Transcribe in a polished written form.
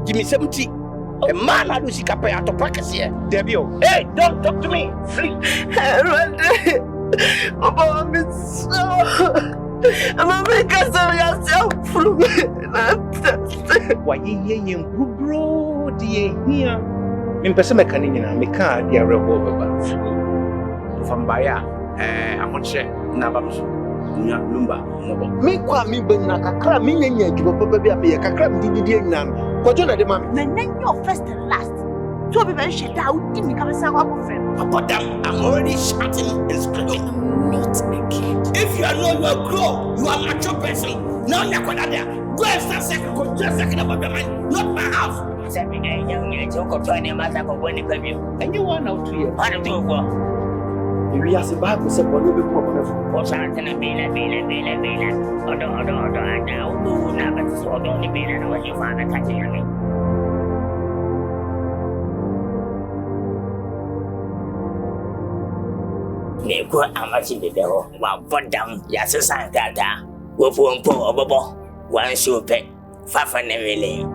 Jimmy 70. A man I do see Capay out of practice here. Debio. Hey, don't talk to me. Free. I'm making some yourself flu. Why ye bro, dear here. In Pesamacanina, make car, dear Robo. From Baya, I'm not sure. Nabams, Lumba, Nobo. Me kwa mi benaka kra mi nyenye juba papa bia be kakra mi didi nyam. Kwadwo na de ma me. Na your first and last. So be very shit out me come say what friend. About them, I'm already shouting and screaming. Not again. If you are not your grow, you are a mature person. Now you're going there. Go and start second, just second about the man, not my house. And you want out here. I don't do what. We are the Bible say bono be ko bono. For something a bela. Odo, I know who never saw the bela when you find a catching me. Neko amachi de deho wa bodam ya sesan kata wo fo mpo obobo wan shope fafa ne wele